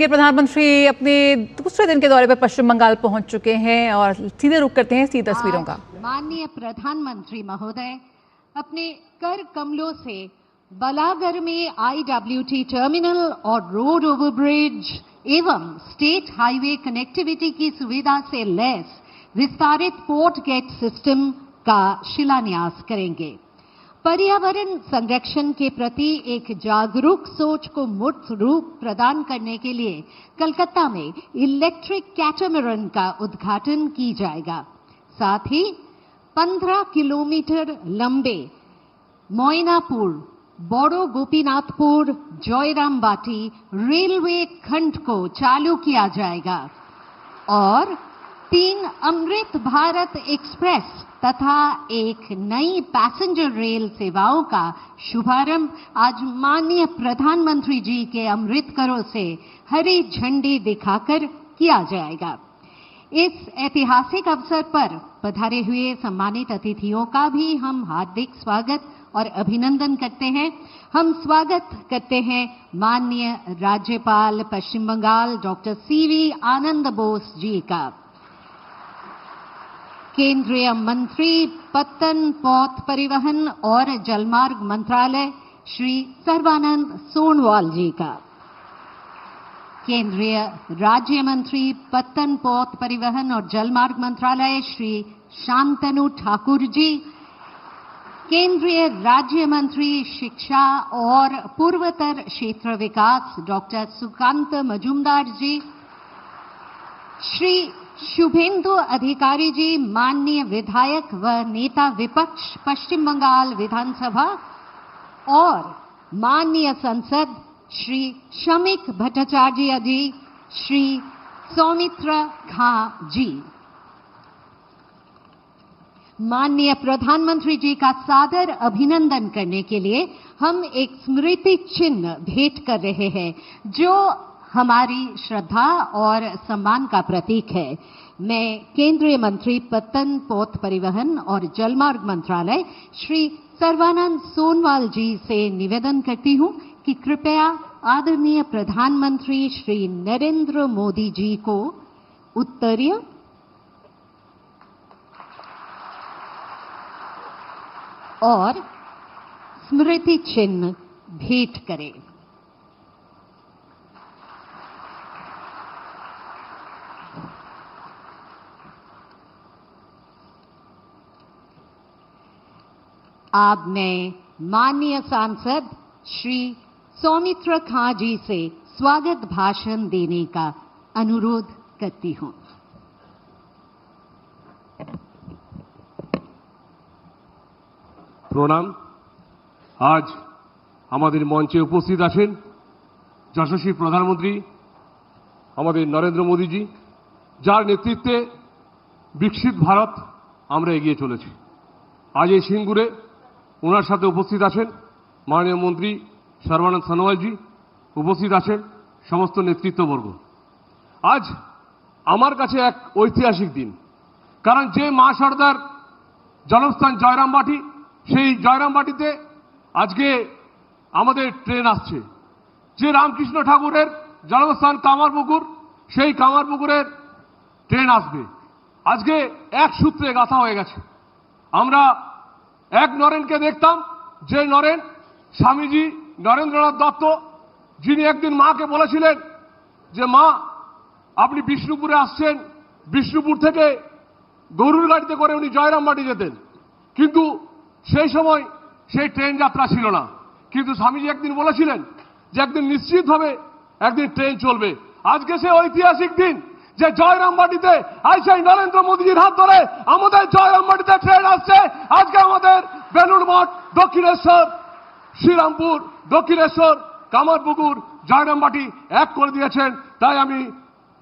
ये प्रधानमंत्री अपने दूसरे दिन के दौरे पर पश्चिम बंगाल पहुंच चुके हैं और सीधे रुख करते हैं इसी तस्वीरों का। माननीय प्रधानमंत्री महोदय अपने कर कमलों से बलागर में IWT टर्मिनल और रोड ओवरब्रिज एवं स्टेट हाईवे कनेक्टिविटी की सुविधा से लैस विस्तारित पोर्ट गेट सिस्टम का शिलान्यास करेंगे। पर्यावरण संरक्षण के प्रति एक जागरूक सोच को मूर्त रूप प्रदान करने के लिए कलकत्ता में इलेक्ट्रिक कैटामरन का उद्घाटन की जाएगा। साथ ही 15 किलोमीटर लंबे मोइनापुर, बड़ो गोपीनाथपुर, जयरामबाटी रेलवे खंड को चालू किया जाएगा और 3 अमृत भारत एक्सप्रेस तथा एक नई पैसेंजर रेल सेवाओं का शुभारंभ आज माननीय प्रधानमंत्री जी के अमृत करों से हरी झंडी दिखाकर किया जाएगा। इस ऐतिहासिक अवसर पर पधारे हुए सम्मानित अतिथियों का भी हम हार्दिक स्वागत और अभिनंदन करते हैं। हम स्वागत करते हैं माननीय राज्यपाल पश्चिम बंगाल डॉक्टर CV आनंद बोस जी का, केंद्रीय मंत्री पत्तन पथ परिवहन और जलमार्ग मंत्रालय श्री सर्बानंद सोनोवाल जी का, केंद्रीय राज्य मंत्री पत्तन पथ परिवहन और जलमार्ग मंत्रालय श्री शांतनु ठाकुर जी, केंद्रीय राज्य मंत्री शिक्षा और पूर्वोत्तर क्षेत्र विकास डॉक्टर सुकांत मजूमदार जी, श्री शुभेंदु अधिकारी जी माननीय विधायक व नेता विपक्ष पश्चिम बंगाल विधानसभा और माननीय सांसद श्री शमिक भट्टाचार्य जी, श्री सौमित्र खां जी। माननीय प्रधानमंत्री जी का सादर अभिनंदन करने के लिए हम एक स्मृति चिन्ह भेंट कर रहे हैं जो हमारी श्रद्धा और सम्मान का प्रतीक है। मैं केंद्रीय मंत्री पत्तन पथ परिवहन और जलमार्ग मंत्रालय श्री सर्बानंद सोनोवाल जी से निवेदन करती हूं कि कृपया आदरणीय प्रधानमंत्री श्री नरेंद्र मोदी जी को उत्तरीय और स्मृति चिन्ह भेंट करें। अब मैं माननीय सांसद श्री सौमित्र खां जी से स्वागत भाषण देने का अनुरोध करती हूं। প্রণাম। আজ আমাদের মঞ্চে উপস্থিত আছেন যশস্বী প্রধানমন্ত্রী আমাদের নরেন্দ্র মোদীজি, যার নেতৃত্বে বিকশিত ভারত আমরা এগিয়ে চলেছি। আজ এই সিঙ্গুরে ওনার সাথে উপস্থিত আছেন মাননীয় মন্ত্রী সর্বানন্দ সোনোয়ালজি, উপস্থিত আছেন সমস্ত নেতৃত্ববর্গ। আজ আমার কাছে এক ঐতিহাসিক দিন, কারণ যে মা সর্দার জন্মস্থান জয়রামবাটি, সেই জয়রামবাটিতে আজকে আমাদের ট্রেন আসছে। যে রামকৃষ্ণ ঠাকুরের জন্মস্থান কামারপুকুর, সেই কামারপুকুরের ট্রেন আসবে। আজকে এক সূত্রে গাঁথা হয়ে গেছে। আমরা এক নরেনকে দেখতাম, যে নরেন স্বামীজি নরেন্দ্রনাথ দত্ত, যিনি একদিন মাকে বলেছিলেন যে মা আপনি বিষ্ণুপুরে আসছেন, বিষ্ণুপুর থেকে গরুর গাড়িতে করে উনি জয়রামবাটি যেতেন, কিন্তু সেই সময় সেই ট্রেন যাত্রা ছিল না। কিন্তু স্বামীজি একদিন বলেছিলেন যে একদিন নিশ্চিতভাবে একদিন ট্রেন চলবে। আজকে সে ঐতিহাসিক দিন যে জয়রামবাটিতে আইসে নরেন্দ্র মোদীজির হাত ধরে আমাদের জয়রামবাটিতে ট্রেন আসছে। আজকে আমাদের বেলুড় মঠ, দক্ষিণেশ্বর, শ্রীরামপুর, দক্ষিণেশ্বর, কামারপুকুর, জয়রামবাটি এক করে দিয়েছেন। তাই আমি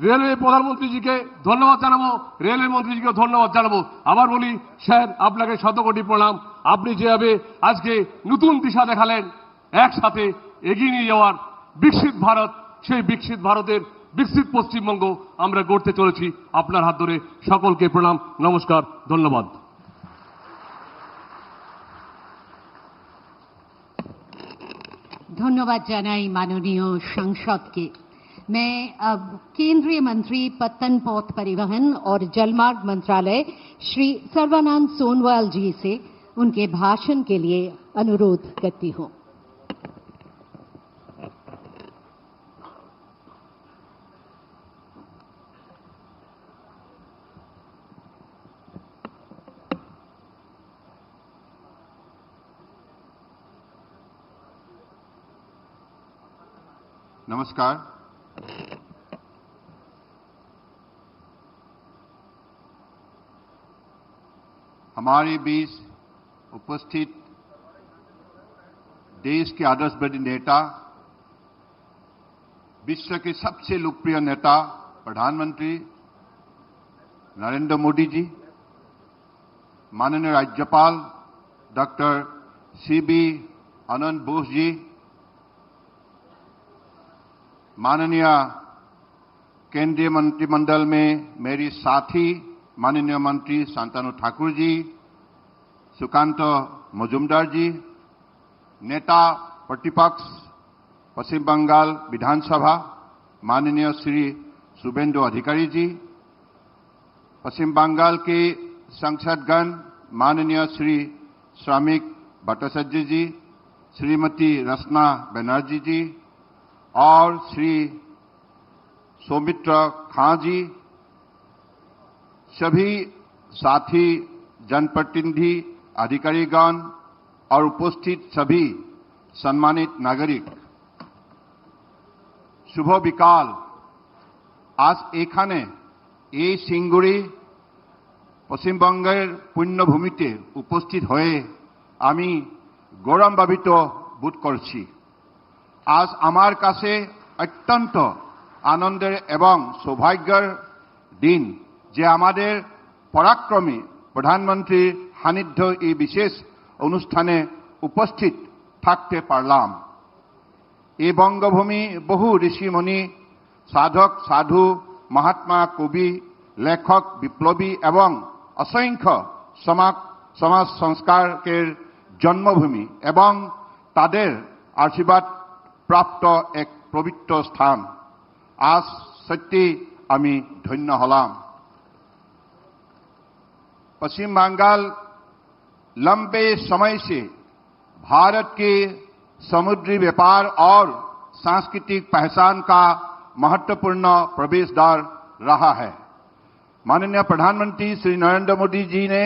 রেলওয়ে প্রধানমন্ত্রীজিকে ধন্যবাদ জানাবো, রেলওয়ে মন্ত্রীজিকে ধন্যবাদ জানাবো। আবার বলি স্যার, আপনাকে শতকোটি প্রণাম। আপনি যেভাবে আজকে নতুন দিশা দেখালেন একসাথে এগিয়ে নিয়ে যাওয়ার বিকশিত ভারত, সেই বিকশিত ভারতের বিকশিত পশ্চিমবঙ্গ আমরা গড়তে চলেছি। আপনার হাত ধরে সকলকে প্রণাম, নমস্কার, ধন্যবাদ। ধন্যবাদ জানাই মাননীয় সাংসদকে। मैं अब केंद्रीय मंत्री पत्तन पोत परिवहन और जलमार्ग मंत्रालय श्री सर्बानंद सोनोवाल जी से उनके भाषण के लिए अनुरोध करती हूं। नमस्कार। हमारे बीच उपस्थित देश के आदर्शवादी नेता, विश्व के सबसे लोकप्रिय नेता प्रधानमंत्री नरेंद्र मोदी जी, माननीय राज्यपाल डॉक्टर सीबी आनंद बोस जी, माननीय केंद्रीय मंत्रिमंडल में मेरी साथी माननीय मंत्री शांतनु ठाकुर जी, सुकांत मजुमदार जी, नेता प्रतिपक्ष पश्चिम बंगाल विधानसभा माननीय श्री शुभेंदु अधिकारी जी, पश्चिम बंगाल के सांसदगण माननीय श्री श्रमिक भट्टाचार्य जी, श्रीमती रचना बनर्जी जी और श्री सौमित्र खां जी, सभी साथी जनप्रतिनिधि अधिकारीगण और उपस्थित सभी सम्मानित नागरिक, शुभ बिकाल। आज एखाने এই সিঙ্গুরি পশ্চিমবঙ্গের পুণ্যভূমিতে উপস্থিত হয়ে আমি গৌরবান্বিত বোধ করছি। আজ আমার কাছে অত্যন্ত আনন্দের এবং সৌভাগ্যের দিন যে আমাদের পরাক্রমী প্রধানমন্ত্রীর সান্নিধ্য এই বিশেষ অনুষ্ঠানে উপস্থিত থাকতে পারলাম। এই বঙ্গভূমি বহু ঋষিমণি, সাধক সাধু, মহাত্মা, কবি, লেখক, বিপ্লবী এবং অসংখ্য সমাজ সংস্কারকের জন্মভূমি এবং তাদের আশীর্বাদ প্রাপ্ত এক পবিত্র স্থান। आज सत्य আমি ধন্য হলাম। पश्चिम बंगाल लंबे समय से भारत के समुद्री व्यापार और सांस्कृतिक पहचान का महत्वपूर्ण प्रवेश द्वार रहा है। माननीय प्रधानमंत्री श्री नरेंद्र मोदी जी ने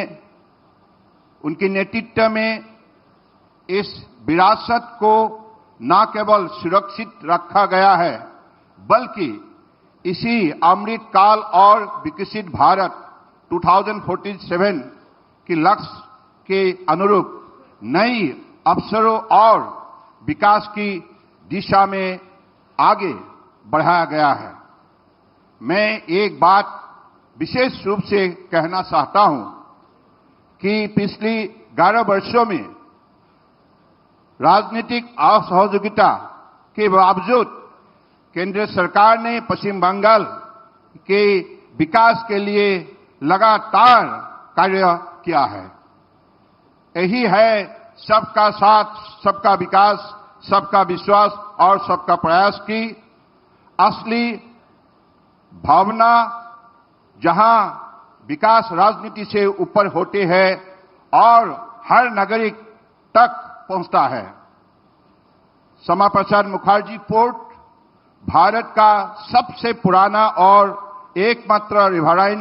उनके नेतृत्व में इस विरासत को न केवल सुरक्षित रखा गया है बल्कि इसी अमृत काल और विकसित भारत 2047 के लक्ष्य के अनुरूप नई अवसरों और विकास की दिशा में आगे बढ़ाया गया है। मैं एक बात विशेष रूप से कहना चाहता हूं कि पिछली 11 वर्षों में राजनीतिक असहयोगिता के बावजूद केंद्र सरकार ने पश्चिम बंगाल के विकास के लिए लगातार कार्य किया है। यही है सबका साथ, सबका विकास, सबका विश्वास और सबका प्रयास की असली भावना, जहां विकास राजनीति से ऊपर होते हैं और हर नागरिक तक पहुंचता है। श्यामा प्रसाद मुखर्जी पोर्ट भारत का सबसे पुराना और एकमात्र रिवराइन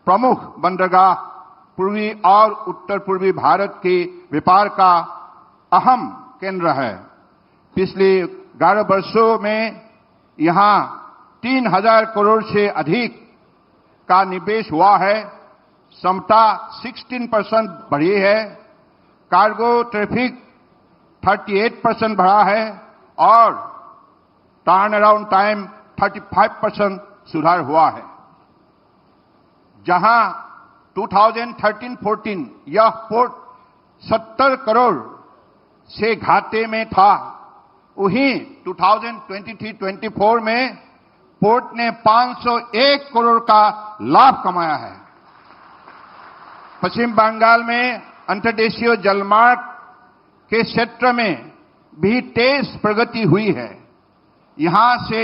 प्रमुख बंदरगाह पूर्वी और उत्तर पूर्वी भारत के व्यापार का अहम केंद्र है। पिछले 11 वर्षों में यहां 3000 करोड़ से अधिक का निवेश हुआ है। क्षमता 16% बढ़ी है। कार्गो ट्रैफिक 38% बढ़ा है और टर्न अराउंड टाइम 35% सुधार हुआ है। जहां 2013-14 यह पोर्ट 70 करोड़ से घाटे में था, वहीं 2023-24 में पोर्ट ने 501 करोड़ का लाभ कमाया है। पश्चिम बंगाल में अंतर्देशीय जलमार्ग के क्षेत्र में भी तेज प्रगति हुई है। यहां से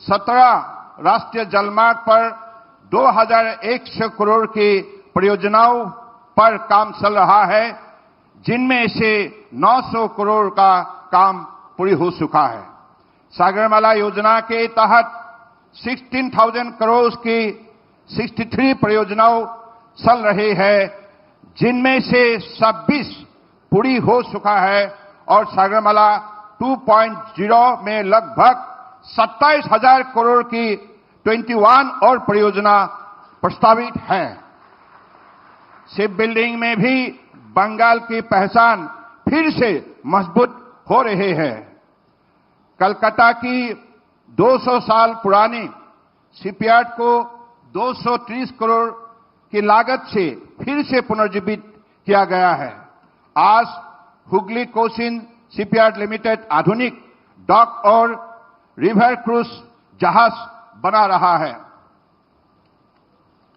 17 राष्ट्रीय जलमार्ग पर 2100 करोड़ की परियोजनाओं पर काम चल रहा है, जिनमें से 900 करोड़ का काम पूरी हो चुका है। सागरमाला योजना के तहत 16,000 करोड़ की 63 परियोजनाओं चल रही है, जिनमें से 26 पूरी हो चुका है और सागरमाला 2.0 में लगभग 27,000 करोड़ की 21 और परियोजना प्रस्तावित है। शिप बिल्डिंग में भी बंगाल की पहचान फिर से मजबूत हो रही है। कलकत्ता की 200 साल पुरानी शिपयार्ड को 230 करोड़ की लागत से फिर से पुनर्जीवित किया गया है। आज हुगली कोचिन शिपयार्ड लिमिटेड आधुनिक डॉक और रिवर क्रूज जहाज बना रहा है।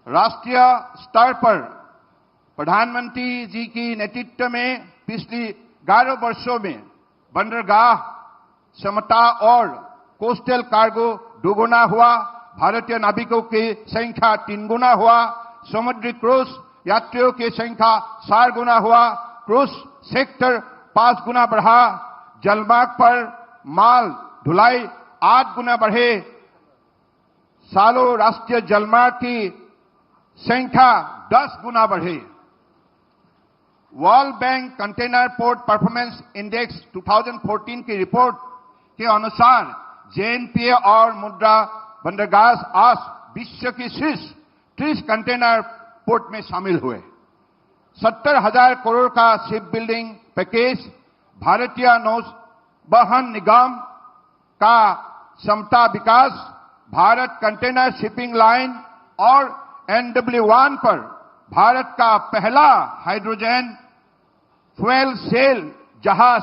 राष्ट्रीय स्तर पर प्रधानमंत्री जी की नेतृत्व में पिछली 11 वर्षों में बंदरगाह क्षमता और कोस्टल कार्गो दोगुना हुआ, भारतीय नाविकों की संख्या 3 गुना हुआ, समुद्री क्रूज यात्रियों की संख्या 4 गुना हुआ, क्रूज सेक्टर 5 गुना बढ़ा, जलमार्ग पर माल ढुलाई 8 गुना बढ़े, सालों राष्ट्रीय जलमार्ग की संख्या 10 गुना बढ़े। World bank container port performance index 2014 की रिपोर्ट के अनुसार जेएनपीए और मुद्रा बंदरगाह आज विश्व की शीर्ष 30 कंटेनर पोर्ट में शामिल हुए। 70,000 करोड़ का शिप बिल्डिंग पैकेज, भारतीय नौवहन निगम का क्षमता विकास, भारत कंटेनर शिपिंग लाइन और NW1 पर भारत का पहला हाइड्रोजन फ्यूल सेल जहाज,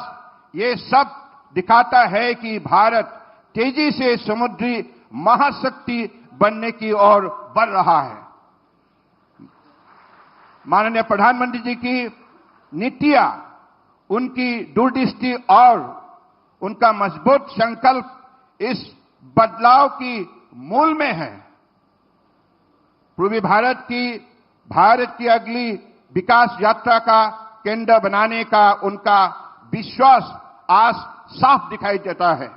ये सब दिखाता है कि भारत तेजी से समुद्री महाशक्ति बनने की ओर बढ़ रहा है। माननीय प्रधानमंत्री जी की नीतियां, उनकी दूरदृष्टि और उनका मजबूत संकल्प इस बदलाव की मूल में है। पूर्वी भारत की अगली विकास यात्रा का केंद्र बनाने का उनका विश्वास आज साफ दिखाई देता है।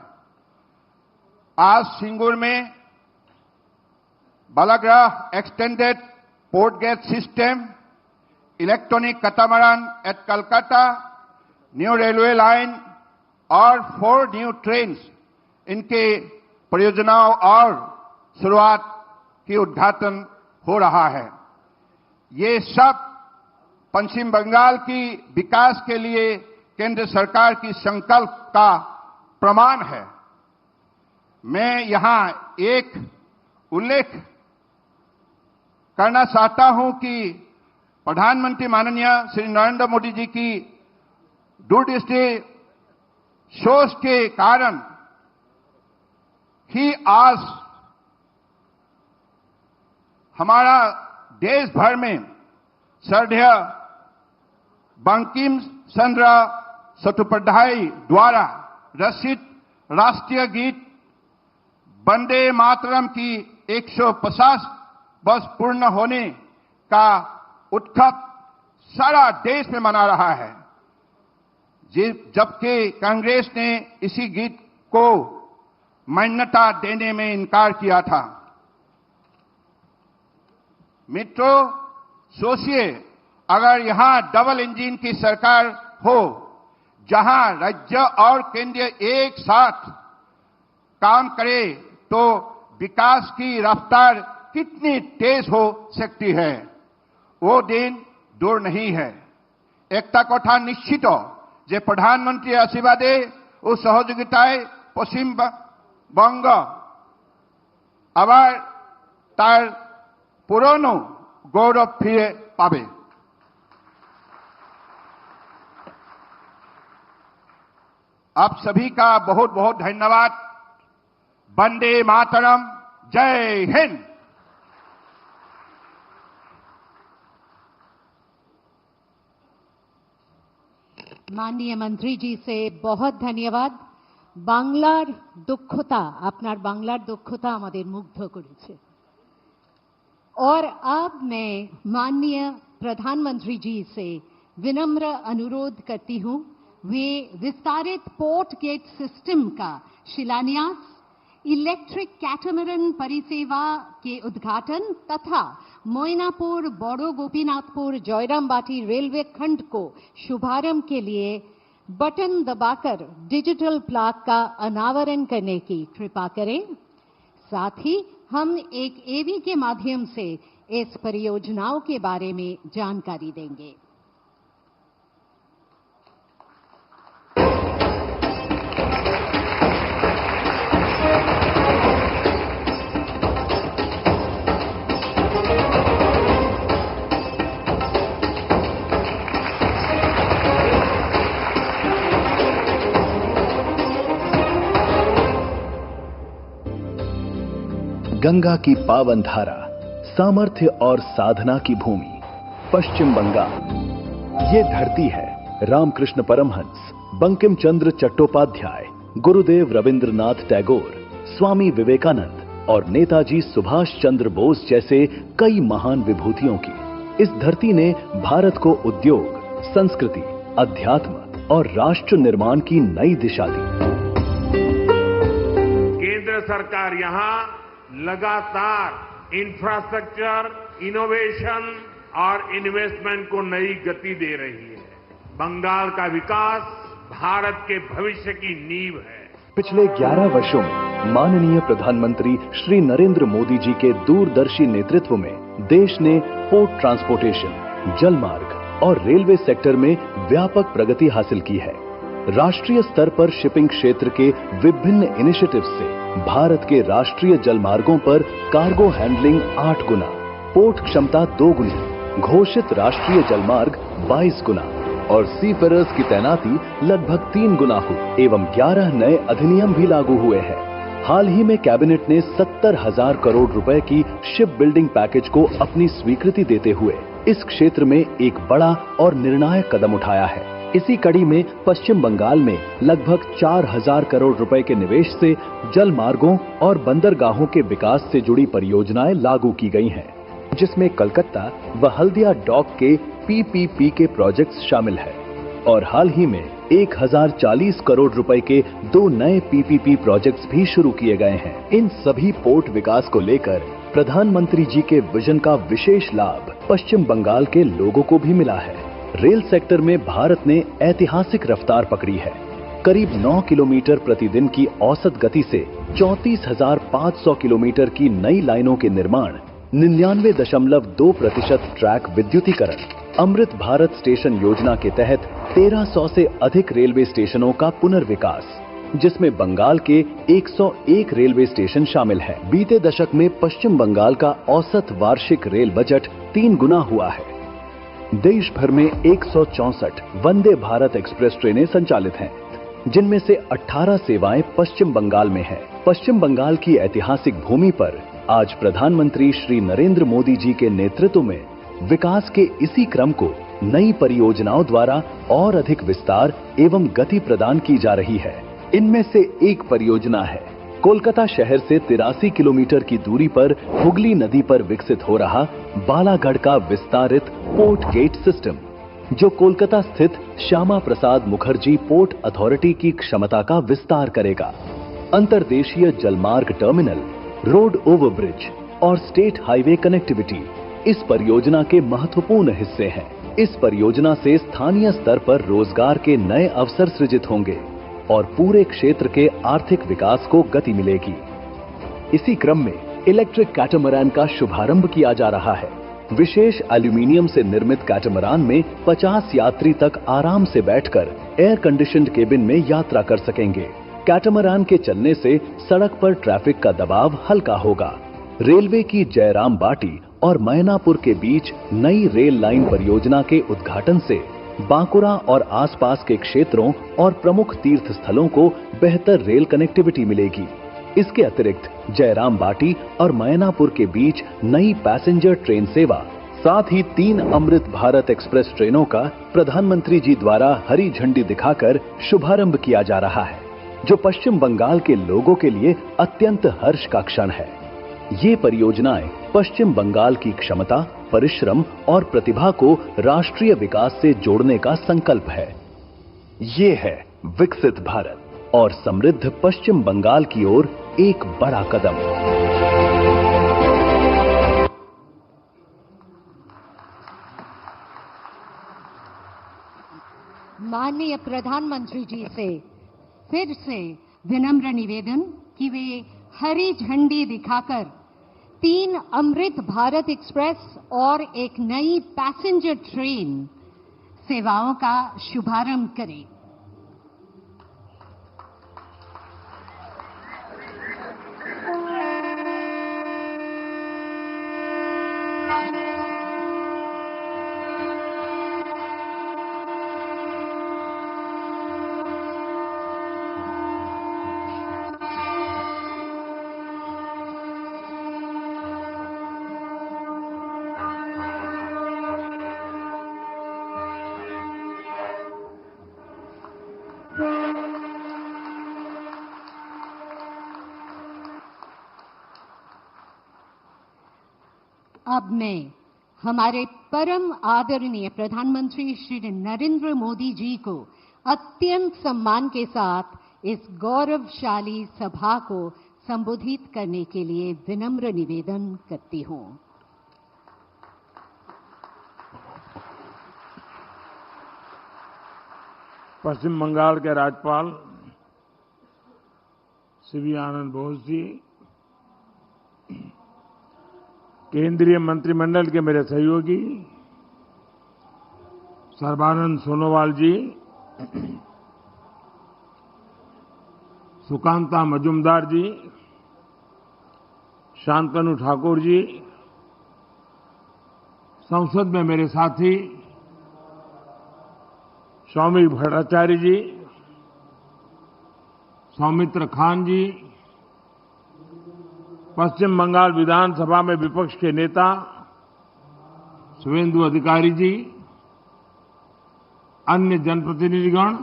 आज सिंगूर में Balagarh extended port gate system, electronic catamaran at Calcutta, new railway line और 4 न्यू ट्रेन्स, इनके परियोजनाओं और शुरुआत की उद्घाटन हो रहा है। ये सब पश्चिम बंगाल की विकास के लिए केंद्र सरकार की संकल्प का प्रमाण है। मैं यहां एक उल्लेख करना चाहता हूं कि प्रधानमंत्री माननीय श्री नरेंद्र मोदी जी की दूरदृष्टि सोच के कारण ही आज हमारा देश भर में श्रद्धेय बंकिम चंद्र चट्टोपाध्याय द्वारा रचित राष्ट्रीय गीत वंदे मातरम की 150 वर्ष पूर्ण होने का उत्सव सारा देश में मना रहा है, जबकि कांग्रेस ने इसी गीत को मान्यता देने में इनकार किया था। मित्रों, सोचिए, अगर यहां डबल इंजन की सरकार हो, जहां राज्य और केंद्र एक साथ काम करे, तो विकास की रफ्तार कितनी तेज हो सकती है। वो दिन दूर नहीं है। एकता कथा निश्चित जे प्रधानमंत्री आशीर्वादे ও সহযোগিতায় পশ্চিমবঙ্গ আবার তার পুরনো गौरव फिरे पावे। आप सभी का बहुत बहुत धन्यवाद। वंदे मातरम, जय हिंद। माननीय मंत्री जी से बहुत धन्यवाद। বাংলার দক্ষতা, আপনার বাংলার দক্ষতা আমাদের মুগ্ধ করেছে। और अब मैं माननीय प्रधानमंत्री जी से विनम्र अनुरोध करती हूं, वे विस्तारित पोर्ट गेट सिस्टम का शिलान्यास, इलेक्ट्रिक कैटामरन परिसेवा के उद्घाटन तथा मोइनापुर, बड़ो गोपीनाथपुर, जयरामबाटी रेलवे खंड को शुभारंभ के लिए बटन दबाकर डिजिटल प्लाक का अनावरण करने की कृपा करें। साथ ही हम एक एवी के माध्यम से इस परियोजनाओं के बारे में जानकारी देंगे। गंगा की पावन धारा, सामर्थ्य और साधना की भूमि पश्चिम बंगाल। ये धरती है रामकृष्ण परमहंस, बंकिम चंद्र चट्टोपाध्याय, गुरुदेव रविंद्रनाथ टैगोर, स्वामी विवेकानंद और नेताजी सुभाष चंद्र बोस जैसे कई महान विभूतियों की। इस धरती ने भारत को उद्योग, संस्कृति, अध्यात्म और राष्ट्र निर्माण की नई दिशा दी। केंद्र सरकार यहाँ लगातार इंफ्रास्ट्रक्चर, इनोवेशन और इन्वेस्टमेंट को नई गति दे रही है। बंगाल का विकास भारत के भविष्य की नींव है। पिछले 11 वर्षों में माननीय प्रधानमंत्री श्री नरेंद्र मोदी जी के दूरदर्शी नेतृत्व में देश ने पोर्ट ट्रांसपोर्टेशन, जलमार्ग और रेलवे सेक्टर में व्यापक प्रगति हासिल की है। राष्ट्रीय स्तर पर शिपिंग क्षेत्र के विभिन्न इनिशिएटिव्स से भारत के राष्ट्रीय जलमार्गों पर कार्गो हैंडलिंग 8 गुना, पोर्ट क्षमता 2 गुनी, घोषित राष्ट्रीय जलमार्ग 22 गुना और सीफेरर्स की तैनाती लगभग 3 गुना हुई एवं 11 नए अधिनियम भी लागू हुए हैं। हाल ही में कैबिनेट ने 70,000 करोड़ रुपए की शिप बिल्डिंग पैकेज को अपनी स्वीकृति देते हुए इस क्षेत्र में एक बड़ा और निर्णायक कदम उठाया है। इसी कड़ी में पश्चिम बंगाल में लगभग 4,000 करोड़ रुपए के निवेश से जल मार्गों और बंदरगाहों के विकास से जुड़ी परियोजनाएं लागू की गई हैं, जिसमें कलकत्ता व हल्दिया डॉक के पीपीपी के प्रोजेक्ट्स शामिल हैं और हाल ही में 1,040 करोड़ रुपए के 2 नए पीपीपी प्रोजेक्ट्स भी शुरू किए गए हैं। इन सभी पोर्ट विकास को लेकर प्रधानमंत्री जी के विजन का विशेष लाभ पश्चिम बंगाल के लोगों को भी मिला है। रेल सेक्टर में भारत ने ऐतिहासिक रफ्तार पकड़ी है। करीब 9 किलोमीटर प्रतिदिन की औसत गति से 34,500 किलोमीटर की नई लाइनों के निर्माण, 99.2% ट्रैक विद्युतीकरण, अमृत भारत स्टेशन योजना के तहत 1300 से अधिक रेलवे स्टेशनों का पुनर्विकास, जिसमें बंगाल के 101 रेलवे स्टेशन शामिल हैं। बीते दशक में पश्चिम बंगाल का औसत वार्षिक रेल बजट 3 गुना हुआ है। देश भर में 164 वंदे भारत एक्सप्रेस ट्रेनें संचालित हैं, जिनमें से 18 सेवाएं पश्चिम बंगाल में हैं। पश्चिम बंगाल की ऐतिहासिक भूमि पर आज प्रधानमंत्री श्री नरेंद्र मोदी जी के नेतृत्व में विकास के इसी क्रम को नई परियोजनाओं द्वारा और अधिक विस्तार एवं गति प्रदान की जा रही है। इनमें से एक परियोजना है कोलकाता शहर से 83 किलोमीटर की दूरी पर हुगली नदी पर विकसित हो रहा बालागढ़ का विस्तारित पोर्ट गेट सिस्टम, जो कोलकाता स्थित श्यामा प्रसाद मुखर्जी पोर्ट अथॉरिटी की क्षमता का विस्तार करेगा। अंतर्देशीय जलमार्ग टर्मिनल, रोड ओवरब्रिज और स्टेट हाईवे कनेक्टिविटी इस परियोजना के महत्वपूर्ण हिस्से हैं। इस परियोजना से स्थानीय स्तर पर रोजगार के नए अवसर सृजित होंगे और पूरे क्षेत्र के आर्थिक विकास को गति मिलेगी। इसी क्रम में इलेक्ट्रिक कैटामरान का शुभारंभ किया जा रहा है। विशेष एल्यूमीनियम से निर्मित कैटामरान में 50 यात्री तक आराम से बैठकर एयर कंडीशन्ड केबिन में यात्रा कर सकेंगे। कैटामरान के चलने से सड़क पर ट्रैफिक का दबाव हल्का होगा। रेलवे की जयरामबाटी और मैनापुर के बीच नई रेल लाइन परियोजना के उद्घाटन से बांकुरा और आसपास के क्षेत्रों और प्रमुख तीर्थ स्थलों को बेहतर रेल कनेक्टिविटी मिलेगी। इसके अतिरिक्त जयरामबाटी और मैनापुर के बीच नई पैसेंजर ट्रेन सेवा, साथ ही 3 अमृत भारत एक्सप्रेस ट्रेनों का प्रधानमंत्री जी द्वारा हरी झंडी दिखाकर शुभारंभ किया जा रहा है। जो पश्चिम बंगाल के लोगों के लिए अत्यंत हर्ष का क्षण है। ये परियोजनाएं पश्चिम बंगाल की क्षमता, परिश्रम और प्रतिभा को राष्ट्रीय विकास से जोड़ने का संकल्प है। ये है विकसित भारत और समृद्ध पश्चिम बंगाल की ओर एक बड़ा कदम। माननीय प्रधानमंत्री जी से फिर से विनम्र निवेदन कि वे हरी झंडी दिखाकर 3 अमृत भारत एक्सप्रेस और एक नई पैसेंजर ट्रेन सेवाओं का शुभारंभ करें। अब मैं हमारे परम आदरणीय प्रधानमंत्री श्री नरेंद्र मोदी जी को अत्यंत सम्मान के साथ इस गौरवशाली सभा को संबोधित करने के लिए विनम्र निवेदन करती हूं। पश्चिम बंगाल के राज्यपाल श्री आनंद बोस जी, केंद्रीय मंत्रिमंडल के मेरे सहयोगी सर्बानंद सोनोवाल जी, सुकांता मजुमदार जी, शांतनु ठाकुर जी, संसद में मेरे साथी सौमिक भट्टाचार्य जी, सौमित्र खान जी, पश्चिम बंगाल विधानसभा में विपक्ष के नेता शुभेंदु अधिकारी जी, अन्य जनप्रतिनिधिगण,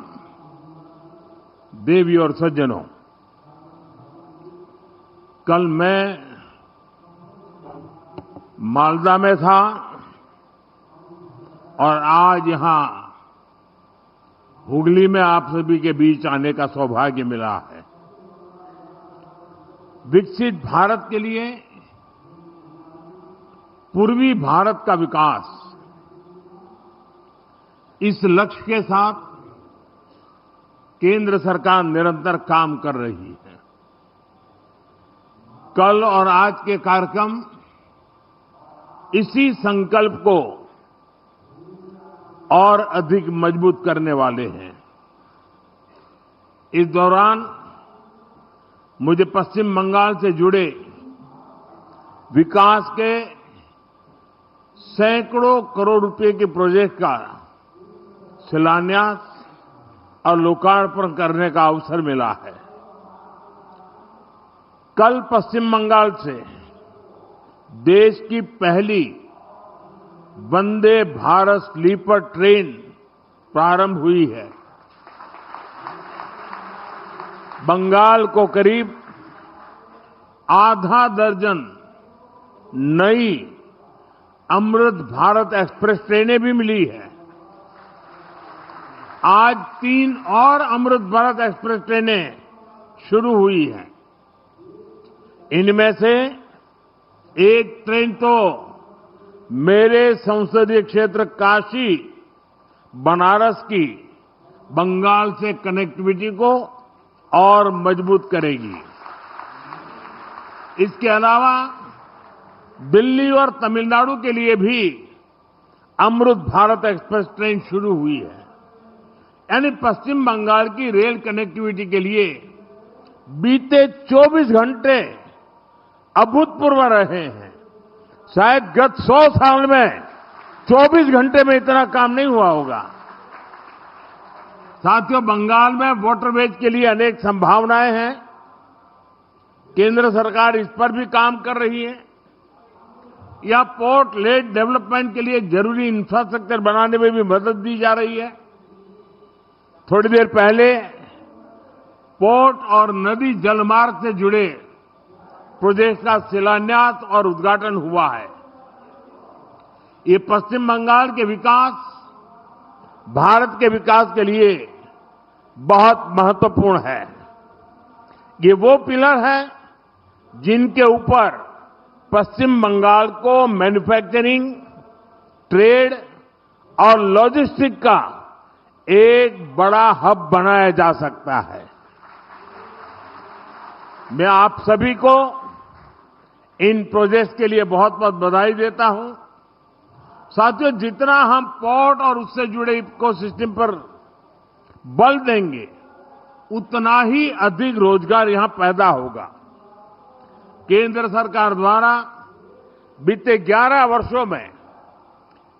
देवी और सज्जनों, कल मैं मालदा में था और आज यहां हुगली में आप सभी के बीच आने का सौभाग्य मिला है। विकसित भारत के लिए पूर्वी भारत का विकास, इस लक्ष्य के साथ केंद्र सरकार निरंतर काम कर रही है। कल और आज के कार्यक्रम इसी संकल्प को और अधिक मजबूत करने वाले हैं। इस दौरान मुझे पश्चिम बंगाल से जुड़े विकास के सैकड़ों करोड़ रुपए के प्रोजेक्ट का शिलान्यास और लोकार्पण करने का अवसर मिला है। कल पश्चिम बंगाल से देश की पहली वंदे भारत स्लीपर ट्रेन प्रारंभ हुई है। बंगाल को करीब आधा दर्जन नई अमृत भारत एक्सप्रेस ट्रेनें भी मिली है। आज 3 और अमृत भारत एक्सप्रेस ट्रेनें शुरू हुई हैं। इनमें से एक ट्रेन तो मेरे संसदीय क्षेत्र काशी बनारस की बंगाल से कनेक्टिविटी को और मजबूत करेगी। इसके अलावा दिल्ली और तमिलनाडु के लिए भी अमृत भारत एक्सप्रेस ट्रेन शुरू हुई है। यानी पश्चिम बंगाल की रेल कनेक्टिविटी के लिए बीते 24 घंटे अभूतपूर्व रहे हैं। शायद गत 100 साल में 24 घंटे में इतना काम नहीं हुआ होगा। साथियों, बंगाल में वाटरवेज के लिए अनेक संभावनाएं हैं। केंद्र सरकार इस पर भी काम कर रही है। या पोर्ट लेड डेवलपमेंट के लिए जरूरी इंफ्रास्ट्रक्चर बनाने में भी मदद दी जा रही है। थोड़ी देर पहले पोर्ट और नदी जलमार्ग से जुड़े प्रोजेक्ट का शिलान्यास और उद्घाटन हुआ है। ये पश्चिम बंगाल के विकास, भारत के विकास के लिए बहुत महत्वपूर्ण है। ये वो पिलर है जिनके ऊपर पश्चिम बंगाल को मैन्युफैक्चरिंग, ट्रेड और लॉजिस्टिक का एक बड़ा हब बनाया जा सकता है। मैं आप सभी को इन प्रोजेक्ट्स के लिए बहुत बहुत बधाई देता हूं। साथियों, जितना हम पोर्ट और उससे जुड़े इकोसिस्टम पर बल देंगे, उतना ही अधिक रोजगार यहां पैदा होगा। केंद्र सरकार द्वारा बीते 11 वर्षों में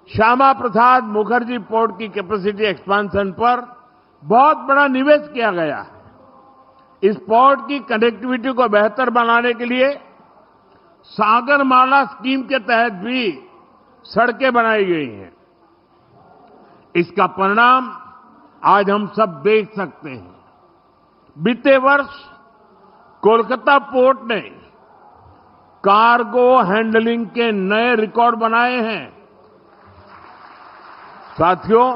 श्यामा प्रसाद मुखर्जी पोर्ट की कैपेसिटी एक्सपेंशन पर बहुत बड़ा निवेश किया गया है। इस पोर्ट की कनेक्टिविटी को बेहतर बनाने के लिए सागरमाला स्कीम के तहत भी सड़कें बनाई गई हैं। इसका परिणाम आज हम सब देख सकते हैं। बीते वर्ष कोलकाता पोर्ट ने कार्गो हैंडलिंग के नए रिकॉर्ड बनाए हैं। साथियों,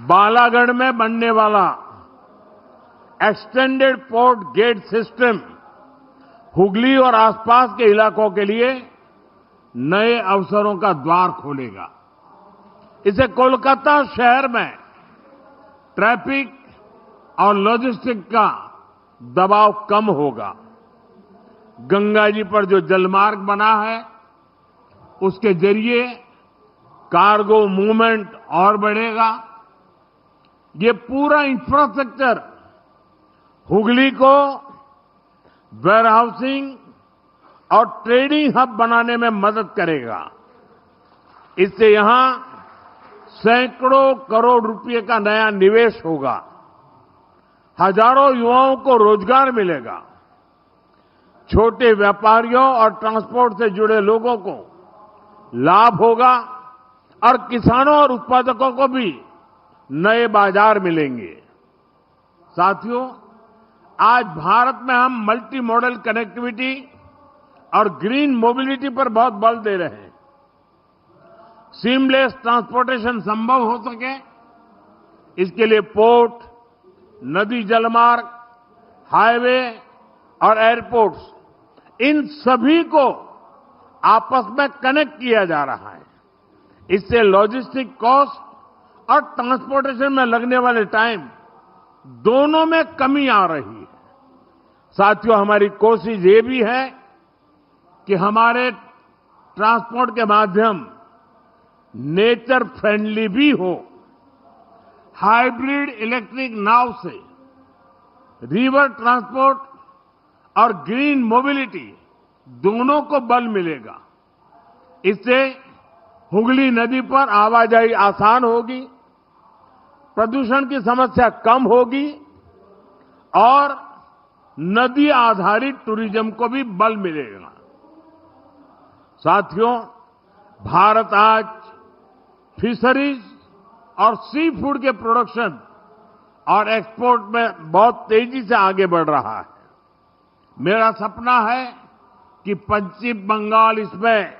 बालागढ़ में बनने वाला extended port gate system Hooghly और आसपास के इलाकों के लिए नए अवसरों का द्वार खोलेगा। इससे कोलकाता शहर में ट्रैफिक और लॉजिस्टिक का दबाव कम होगा। गंगा जी पर जो जलमार्ग बना है, उसके जरिए कार्गो मूवमेंट और बढ़ेगा। ये पूरा इंफ्रास्ट्रक्चर हुगली को वेयरहाउसिंग और ट्रेडिंग हब बनाने में मदद करेगा। इससे यहां सैकड़ों करोड़ रुपए का नया निवेश होगा। हजारों युवाओं को रोजगार मिलेगा। छोटे व्यापारियों और ट्रांसपोर्ट से जुड़े लोगों को लाभ होगा और किसानों और उत्पादकों को भी नए बाजार मिलेंगे। साथियों, आज भारत में हम मल्टी मॉडल कनेक्टिविटी और ग्रीन मोबिलिटी पर बहुत बल दे रहे हैं। सीमलेस ट्रांसपोर्टेशन संभव हो सके, इसके लिए पोर्ट, नदी जलमार्ग, हाईवे और एयरपोर्ट्स, इन सभी को आपस में कनेक्ट किया जा रहा है। इससे लॉजिस्टिक कॉस्ट और ट्रांसपोर्टेशन में लगने वाले टाइम दोनों में कमी आ रही है। साथियों, हमारी कोशिश ये भी है कि हमारे ट्रांसपोर्ट के माध्यम नेचर फ्रेंडली भी हो। हाइब्रिड इलेक्ट्रिक नाव से रिवर ट्रांसपोर्ट और ग्रीन मोबिलिटी दोनों को बल मिलेगा। इससे हुगली नदी पर आवाजाही आसान होगी, प्रदूषण की समस्या कम होगी और नदी आधारित टूरिज्म को भी बल मिलेगा। साथियों, भारत आज फिशरीज और सी फूड के प्रोडक्शन और एक्सपोर्ट में बहुत तेजी से आगे बढ़ रहा है। मेरा सपना है कि पश्चिम बंगाल इसमें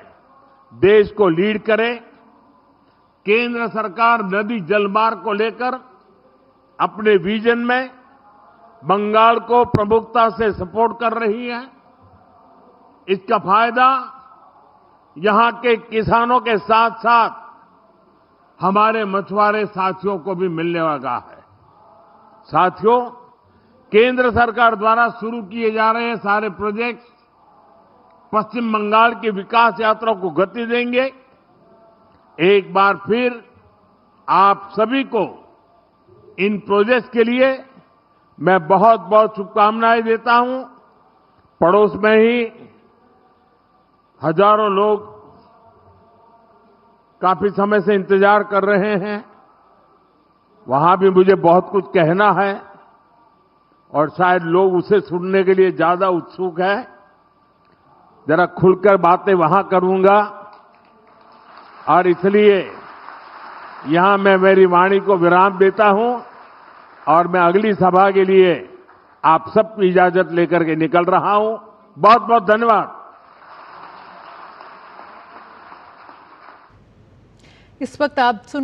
देश को लीड करे। केंद्र सरकार नदी जलमार्ग को लेकर अपने विजन में बंगाल को प्रमुखता से सपोर्ट कर रही है। इसका फायदा यहां के किसानों के साथ साथ हमारे मछुआरे साथियों को भी मिलने वाला है। साथियों, केंद्र सरकार द्वारा शुरू किए जा रहे सारे प्रोजेक्ट्स पश्चिम बंगाल की विकास यात्रा को गति देंगे। एक बार फिर आप सभी को इन प्रोजेक्ट्स के लिए मैं बहुत बहुत शुभकामनाएं देता हूं। पड़ोस में ही हजारों लोग काफी समय से इंतजार कर रहे हैं। वहां भी मुझे बहुत कुछ कहना है और शायद लोग उसे सुनने के लिए ज्यादा उत्सुक है। जरा खुलकर बातें वहां करूंगा और इसलिए यहां मैं मेरी वाणी को विराम देता हूं और मैं अगली सभा के लिए आप सबकी इजाजत लेकर के निकल रहा हूं। बहुत बहुत धन्यवाद। इस वक्त आप सुन